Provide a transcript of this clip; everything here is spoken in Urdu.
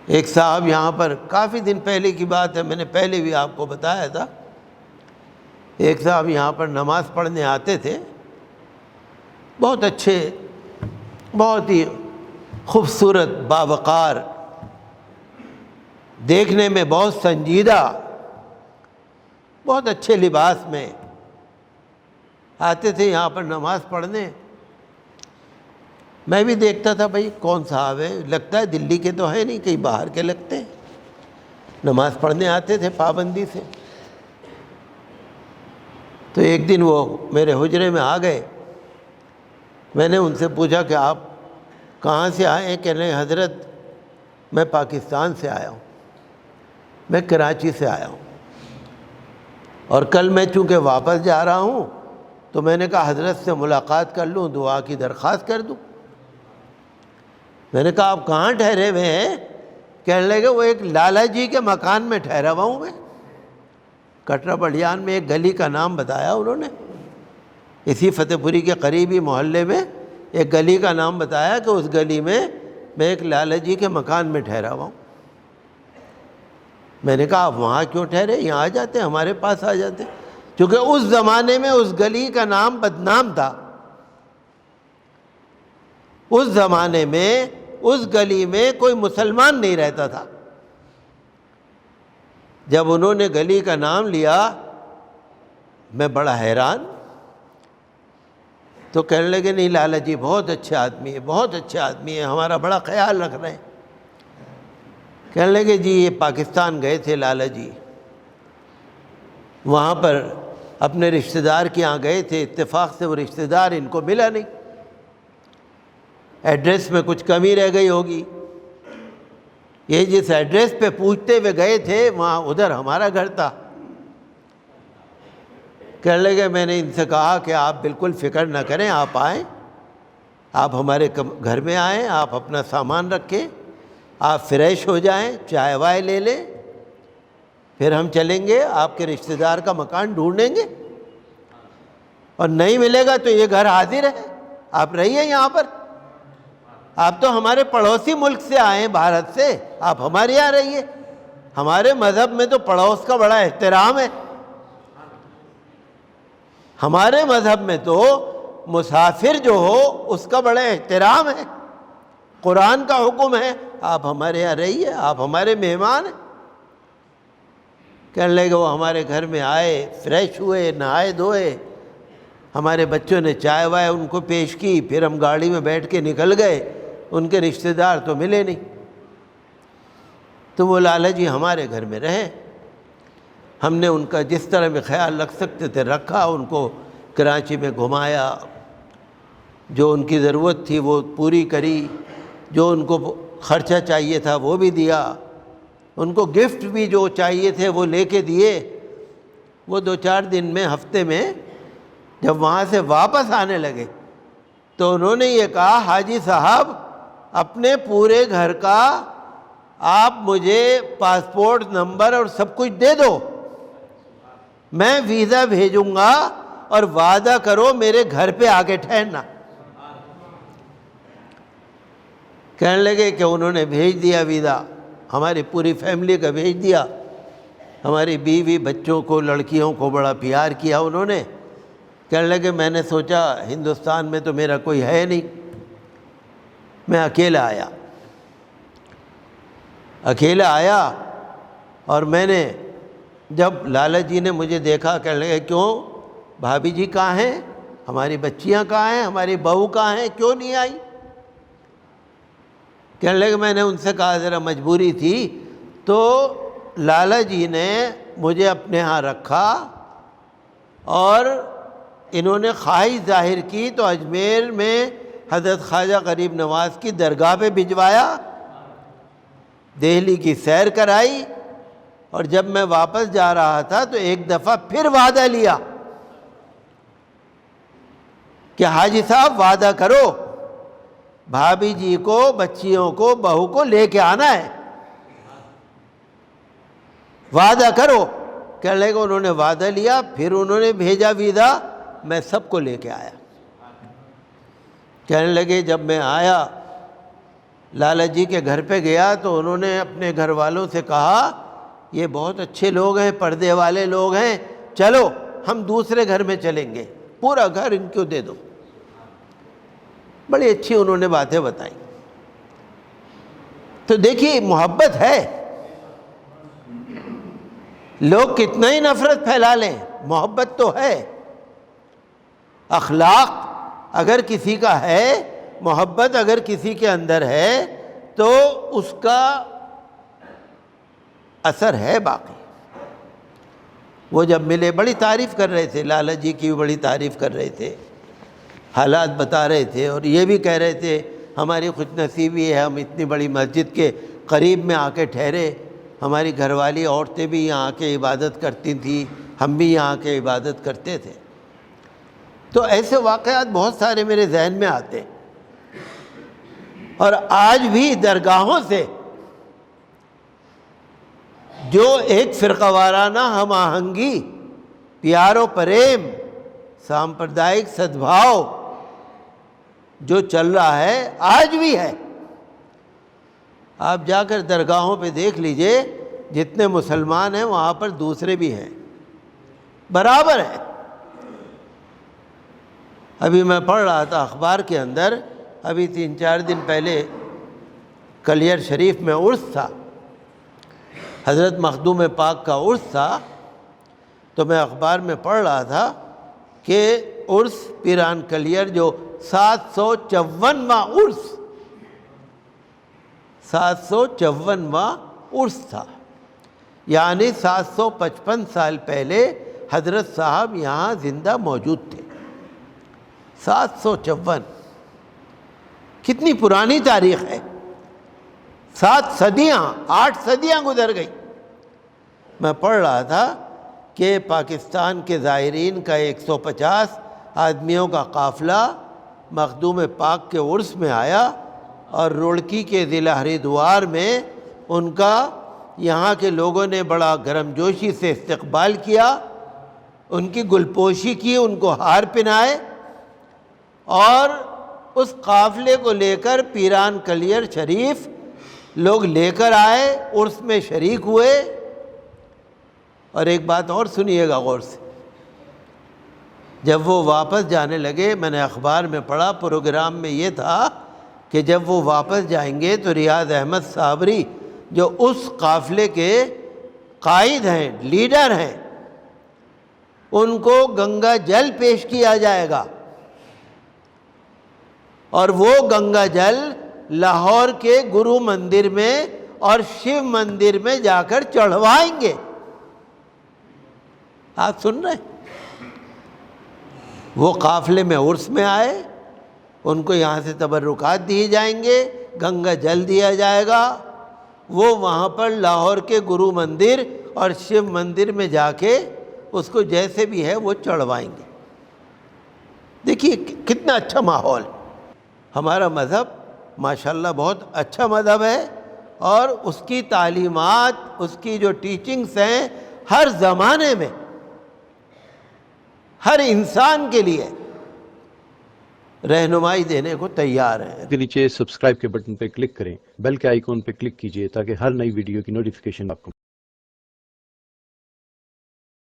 ایک صاحب یہاں پر، کافی دن پہلے کی بات ہے، میں نے پہلے بھی آپ کو بتایا تھا، ایک صاحب یہاں پر نماز پڑھنے آتے تھے، بہت اچھے، بہت ہی خوبصورت، باوقار، دیکھنے میں بہت سنجیدہ، بہت اچھے لباس میں آتے تھے یہاں پر نماز پڑھنے۔ میں بھی دیکھتا تھا بھائی کون صاحب ہے، لگتا ہے دلی کے تو ہے نہیں، کہیں باہر کے لگتے ہیں، نماز پڑھنے آتے تھے پابندی سے۔ تو ایک دن وہ میرے حجرے میں آ گئے، میں نے ان سے پوچھا کہ آپ کہاں سے آئے ہیں؟ کہنے لگے حضرت میں پاکستان سے آیا ہوں، میں کراچی سے آیا ہوں، اور کل میں چونکہ واپس جا رہا ہوں تو میں نے کہا حضرت سے ملاقات کر لوں، دعا کی درخواست کر دوں۔ میں نے کہا آپ کہاں ٹھہرے ہوئے ہیں؟ کہنے لگے وہ ایک لالا جی کے مکان میں ٹھہرا ہوا ہوں میں۔ کٹرا بڑھیان میں ایک گلی کا نام بتایا انہوں نے، اسی فتح پوری کے قریبی محلے میں ایک گلی کا نام بتایا کہ اس گلی میں میں ایک لالا جی کے مکان میں ٹھہرا ہوا ہوں۔ میں نے کہا آپ وہاں کیوں ٹھہرے؟ یہاں آ جاتے، ہمارے پاس آ جاتے، کیونکہ اس زمانے میں اس گلی کا نام بدنام تھا۔ اس زمانے میں اس گلی میں کوئی مسلمان نہیں رہتا تھا۔ جب انہوں نے گلی کا نام لیا میں بڑا حیران، تو کہنے لگے نہیں لالا جی بہت اچھے آدمی ہے، بہت اچھے آدمی ہے، ہمارا بڑا خیال رکھ رہے ہیں۔ کہنے لگے جی یہ پاکستان گئے تھے لالا جی، وہاں پر اپنے رشتہ دار کے یہاں گئے تھے، اتفاق سے وہ رشتہ دار ان کو ملا نہیں، ایڈریس میں کچھ کمی رہ گئی ہوگی، یہ جس ایڈریس پہ پوچھتے ہوئے گئے تھے وہاں ادھر ہمارا گھر تھا۔ کہنے لگے میں نے ان سے کہا کہ آپ بالکل فکر نہ کریں، آپ آئیں، آپ ہمارے گھر میں آئیں، آپ اپنا سامان رکھیں، آپ فریش ہو جائیں، چائے وائے لے لیں، پھر ہم چلیں گے آپ کے رشتہ دار کا مکان ڈھونڈیں گے، اور نہیں ملے گا تو یہ گھر حاضر ہے، آپ رہیے یہاں پر، آپ تو ہمارے پڑوسی ملک سے آئے ہیں بھارت سے، آپ ہمارے یہاں رہیے، ہمارے مذہب میں تو پڑوس کا بڑا احترام ہے، ہمارے مذہب میں تو مسافر جو ہو اس کا بڑا احترام ہے، قرآن کا حکم ہے، آپ ہمارے یہاں رہیے، آپ ہمارے مہمان ہیں۔ کہنے لگے وہ ہمارے گھر میں آئے، فریش ہوئے، نہائے دھوئے، ہمارے بچوں نے چائے وائے ان کو پیش کی، پھر ہم گاڑی میں بیٹھ کے نکل گئے، ان کے رشتہ دار تو ملے نہیں، تو وہ لالا جی ہمارے گھر میں رہے، ہم نے ان کا جس طرح میں خیال رکھ سکتے تھے رکھا، ان کو کراچی میں گھمایا، جو ان کی ضرورت تھی وہ پوری کری، جو ان کو خرچہ چاہیے تھا وہ بھی دیا، ان کو گفٹ بھی جو چاہیے تھے وہ لے کے دیے۔ وہ 2-4 دن میں، ہفتے میں جب وہاں سے واپس آنے لگے تو انہوں نے یہ کہا حاجی صاحب اپنے پورے گھر کا آپ مجھے پاسپورٹ نمبر اور سب کچھ دے دو، میں ویزا بھیجوں گا، اور وعدہ کرو میرے گھر پہ آ کے ٹھہرنا۔ کہنے لگے کہ انہوں نے بھیج دیا ویزا، ہماری پوری فیملی کا بھیج دیا، ہماری بیوی بچوں کو لڑکیوں کو بڑا پیار کیا انہوں نے۔ کہنے لگے میں نے سوچا ہندوستان میں تو میرا کوئی ہے نہیں، میں اکیلا آیا، اور میں نے جب لالا جی نے مجھے دیکھا کہنے لگے کیوں بھابھی جی کہاں ہیں، ہماری بچیاں کہاں ہیں، ہماری بہو کہاں ہیں، کیوں نہیں آئی؟ کہنے لگے میں نے ان سے کہا ذرا مجبوری تھی، تو لالا جی نے مجھے اپنے ہاں رکھا، اور انہوں نے خواہش ظاہر کی تو اجمیر میں حضرت خواجہ غریب نواز کی درگاہ پہ بھجوایا، دہلی کی سیر کرائی، اور جب میں واپس جا رہا تھا تو ایک دفعہ پھر وعدہ لیا کہ حاجی صاحب وعدہ کرو بھابھی جی کو، بچیوں کو، بہو کو لے کے آنا ہے، وعدہ کرو۔ کہنے لگے انہوں نے وعدہ لیا، پھر انہوں نے بھیجا ویزا، میں سب کو لے کے آیا۔ کہنے لگے جب میں آیا لالا جی کے گھر پہ گیا تو انہوں نے اپنے گھر والوں سے کہا یہ بہت اچھے لوگ ہیں، پردے والے لوگ ہیں، چلو ہم دوسرے گھر میں چلیں گے، پورا گھر ان کو دے دو۔ بڑی اچھی انہوں نے باتیں بتائیں۔ تو دیکھیے محبت ہے، لوگ کتنا ہی نفرت پھیلا لیں، محبت تو ہے۔ اخلاق اگر کسی کا ہے، محبت اگر کسی کے اندر ہے تو اس کا اثر ہے باقی۔ وہ جب ملے بڑی تعریف کر رہے تھے، لالا جی کی بھی بڑی تعریف کر رہے تھے، حالات بتا رہے تھے، اور یہ بھی کہہ رہے تھے ہماری خوش نصیبی ہے ہم اتنی بڑی مسجد کے قریب میں آ کے ٹھہرے، ہماری گھر والی عورتیں بھی یہاں آ کے عبادت کرتی تھیں، ہم بھی یہاں آ کے عبادت کرتے تھے۔ تو ایسے واقعات بہت سارے میرے ذہن میں آتے ہیں، اور آج بھی درگاہوں سے جو ایک فرقہ وارانہ ہم آہنگی، پیار و پریم، سامپردائک صدبھاؤ جو چل رہا ہے آج بھی ہے۔ آپ جا کر درگاہوں پہ دیکھ لیجئے، جتنے مسلمان ہیں وہاں پر دوسرے بھی ہیں، برابر ہے۔ ابھی میں پڑھ رہا تھا اخبار کے اندر، ابھی 3-4 دن پہلے کلیئر شریف میں عرس تھا، حضرت مخدوم پاک کا عرس تھا، تو میں اخبار میں پڑھ رہا تھا کہ عرس پیران کلیئر جو 754واں عرس، 754واں عرس تھا، یعنی 755 سال پہلے حضرت صاحب یہاں زندہ موجود تھے۔ 754 کتنی پرانی تاریخ ہے، 7 صدیاں، 8 صدیاں گزر گئی۔ میں پڑھ رہا تھا کہ پاکستان کے زائرین کا 150 آدمیوں کا قافلہ مخدوم پاک کے عرس میں آیا، اور روڑکی کے ضلع ہریدوار میں ان کا یہاں کے لوگوں نے بڑا گرم جوشی سے استقبال کیا، ان کی گلپوشی کی، ان کو ہار پہنائے، اور اس قافلے کو لے کر پیران کلیئر شریف لوگ لے کر آئے، عرس میں شریک ہوئے۔ اور ایک بات اور سنیے گا غور سے، جب وہ واپس جانے لگے، میں نے اخبار میں پڑھا، پروگرام میں یہ تھا کہ جب وہ واپس جائیں گے تو ریاض احمد صابری جو اس قافلے کے قائد ہیں، لیڈر ہیں، ان کو گنگا جل پیش کیا جائے گا، اور وہ گنگا جل لاہور کے گرو مندر میں اور شیو مندر میں جا کر چڑھوائیں گے۔ آپ سن رہے ہیں؟ وہ قافلے میں عرس میں آئے، ان کو یہاں سے تبرکات دیے جائیں گے، گنگا جل دیا جائے گا، وہ وہاں پر لاہور کے گرو مندر اور شیو مندر میں جا کے اس کو جیسے بھی ہے وہ چڑھوائیں گے۔ دیکھیے کتنا اچھا ماحول۔ ہمارا مذہب ماشاءاللہ بہت اچھا مذہب ہے، اور اس کی تعلیمات، اس کی جو ٹیچنگز ہیں، ہر زمانے میں ہر انسان کے لیے رہنمائی دینے کو تیار ہے۔ کے نیچے سبسکرائب کے بٹن پہ کلک کریں، بیل کے آئیکن پہ کلک کیجئے تاکہ ہر نئی ویڈیو کی نوٹیفیکیشن آپ کو